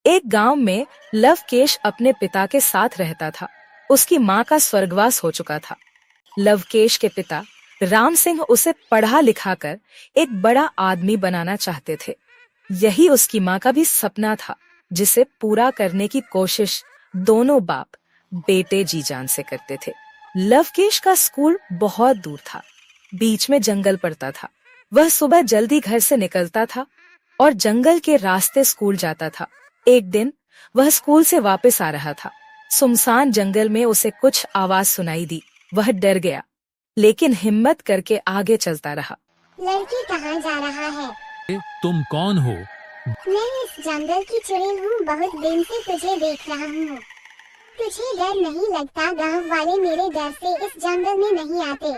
एक गांव में लवकेश अपने पिता के साथ रहता था। उसकी माँ का स्वर्गवास हो चुका था। लवकेश के पिता राम सिंह उसे पढ़ा लिखा कर एक बड़ा आदमी बनाना चाहते थे। यही उसकी माँ का भी सपना था, जिसे पूरा करने की कोशिश दोनों बाप बेटे जी जान से करते थे। लवकेश का स्कूल बहुत दूर था, बीच में जंगल पड़ता था। वह सुबह जल्दी घर से निकलता था और जंगल के रास्ते स्कूल जाता था। एक दिन वह स्कूल से वापस आ रहा था। सुनसान जंगल में उसे कुछ आवाज सुनाई दी। वह डर गया, लेकिन हिम्मत करके आगे चलता रहा। लड़की कहाँ जा रहा है? तुम कौन हो? मैं इस जंगल की चुड़ैल हूँ। बहुत दिन से तुझे देख रहा हूँ। तुझे डर नहीं लगता? गांव वाले मेरे डर से इस जंगल में नहीं आते।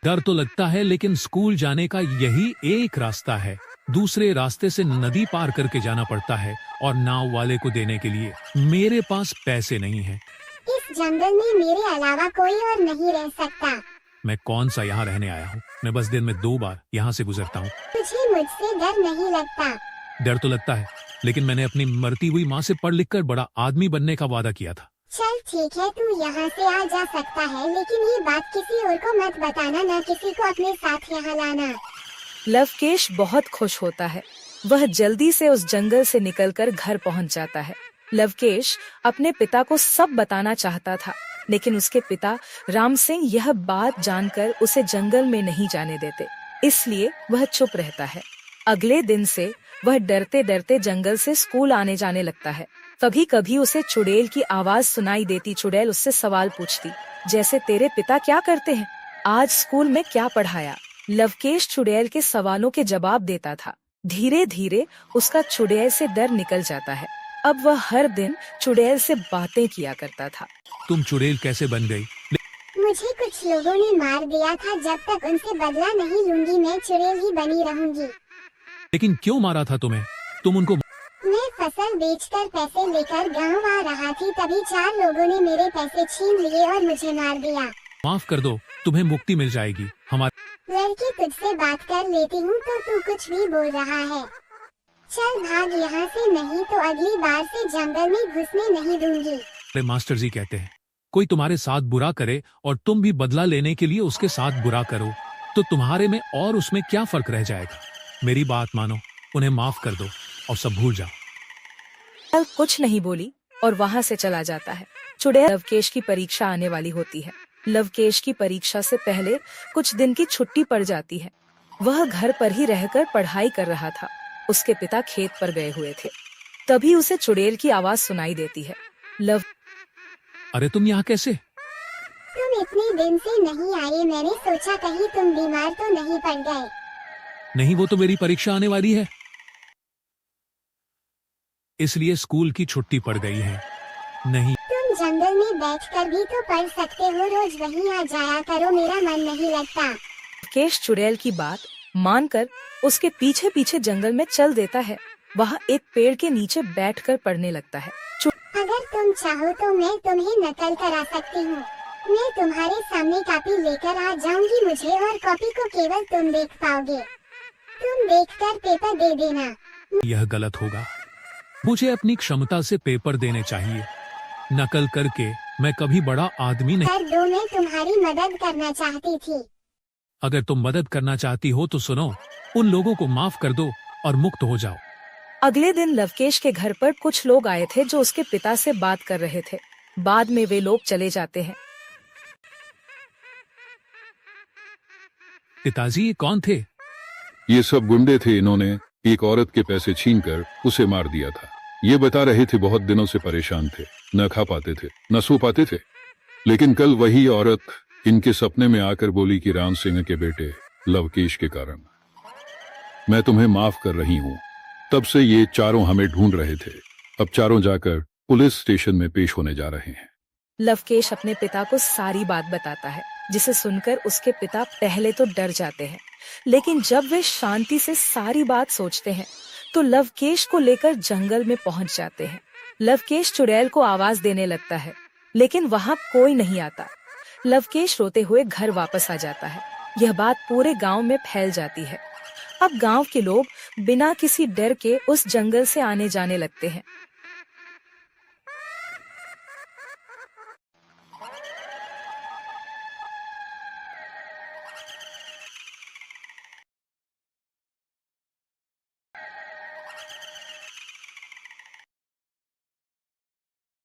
डर तो लगता है, लेकिन स्कूल जाने का यही एक रास्ता है। दूसरे रास्ते से नदी पार करके जाना पड़ता है, और नाव वाले को देने के लिए मेरे पास पैसे नहीं हैं। इस जंगल में मेरे अलावा कोई और नहीं रह सकता। मैं कौन सा यहाँ रहने आया हूँ? मैं बस दिन में 2 बार यहाँ से गुजरता हूँ। तुझे मुझसे डर नहीं लगता? डर तो लगता है, लेकिन मैंने अपनी मरती हुई माँ से पढ़ लिख कर बड़ा आदमी बनने का वादा किया था। चल ठीक है, तू यहाँ से आ जा सकता है, लेकिन ये बात किसी और को मत बताना, न किसी को अपने साथ यहाँ लाना। लवकेश बहुत खुश होता है। वह जल्दी से उस जंगल से निकलकर घर पहुंच जाता है। लवकेश अपने पिता को सब बताना चाहता था, लेकिन उसके पिता राम सिंह यह बात जानकर उसे जंगल में नहीं जाने देते, इसलिए वह चुप रहता है। अगले दिन से वह डरते डरते जंगल से स्कूल आने जाने लगता है। कभी कभी उसे चुड़ैल की आवाज सुनाई देती। चुड़ैल उससे सवाल पूछती, जैसे तेरे पिता क्या करते हैं, आज स्कूल में क्या पढ़ाया। लवकेश चुड़ैल के सवालों के जवाब देता था। धीरे धीरे उसका चुड़ैल से डर निकल जाता है। अब वह हर दिन चुड़ैल से बातें किया करता था। तुम चुड़ैल कैसे बन गई? मुझे कुछ लोगों ने मार दिया था। जब तक उनसे बदला नहीं लूंगी, मैं चुड़ैल ही बनी रहूंगी। लेकिन क्यों मारा था तुम्हें? तुम उनको मैं फसल बेचकर पैसे लेकर गांव आ रहा थी, तभी 4 लोगों ने मेरे पैसे छीन लिए और मुझे मार दिया। माफ कर दो, तुम्हें मुक्ति मिल जाएगी। लड़की, तुझसे बात कर लेती हूँ तो तू कुछ भी बोल रहा है। चल भाग यहाँ से, नहीं तो अगली बार से जंगल में घुसने नहीं दूंगी। हमारे मास्टर जी कहते हैं, कोई तुम्हारे साथ बुरा करे और तुम भी बदला लेने के लिए उसके साथ बुरा करो, तो तुम्हारे में और उसमें क्या फर्क रह जाएगा? मेरी बात मानो, उन्हें माफ कर दो और सब भूल जाओ। चुड़ैल कुछ नहीं बोली और वहाँ से चला जाता है। चुड़ैल लवकेश की परीक्षा आने वाली होती है। लवकेश की परीक्षा से पहले कुछ दिन की छुट्टी पड़ जाती है। वह घर पर ही रहकर पढ़ाई कर रहा था। उसके पिता खेत पर गए हुए थे। तभी उसे चुड़ैल की आवाज सुनाई देती है। अरे तुम यहाँ कैसे? तुम इतने दिन से नहीं आए, मैंने सोचा कहीं तुम बीमार तो नहीं पड़ गए। नहीं, वो तो मेरी परीक्षा आने वाली है, इसलिए स्कूल की छुट्टी पड़ गई है। नहीं, तुम जंगल में बैठकर भी तो पढ़ सकते हो, रोज वहीं आ जाया करो, मेरा मन नहीं लगता। लवकेश चुड़ैल की बात मानकर उसके पीछे पीछे जंगल में चल देता है। वहाँ एक पेड़ के नीचे बैठकर पढ़ने लगता है। अगर तुम चाहो तो मैं तुम्हें नकल करा सकती हूँ। मैं तुम्हारे सामने कॉपी लेकर आ जाऊंगी, मुझे और कॉपी को केवल तुम देख पाओगे। तुम देखकर पेपर दे देना। यह गलत होगा। मुझे अपनी क्षमता से पेपर देने चाहिए। नकल करके मैं कभी बड़ा आदमी नहीं। कर दो, मैं तुम्हारी मदद करना चाहती थी। अगर तुम मदद करना चाहती हो तो सुनो, उन लोगों को माफ कर दो और मुक्त हो जाओ। अगले दिन लवकेश के घर पर कुछ लोग आए थे जो उसके पिता से बात कर रहे थे। बाद में वे लोग चले जाते हैं। पिताजी, ये कौन थे? ये सब गुंडे थे। इन्होंने एक औरत के पैसे छीनकर उसे मार दिया था। ये बता रहे थे बहुत दिनों से परेशान थे, न खा पाते थे न सो पाते थे। लेकिन कल वही औरत इनके सपने में आकर बोली कि राम सिंह के बेटे लवकेश के कारण मैं तुम्हें माफ कर रही हूँ। तब से ये चारों हमें ढूंढ रहे थे। अब चारों जाकर पुलिस स्टेशन में पेश होने जा रहे हैं। लवकेश अपने पिता को सारी बात बताता है, जिसे सुनकर उसके पिता पहले तो डर जाते हैं, लेकिन जब वे शांति से सारी बात सोचते हैं तो लवकेश को लेकर जंगल में पहुंच जाते हैं। लवकेश चुड़ैल को आवाज देने लगता है, लेकिन वहां कोई नहीं आता। लवकेश रोते हुए घर वापस आ जाता है। यह बात पूरे गांव में फैल जाती है। अब गांव के लोग बिना किसी डर के उस जंगल से आने जाने लगते हैं।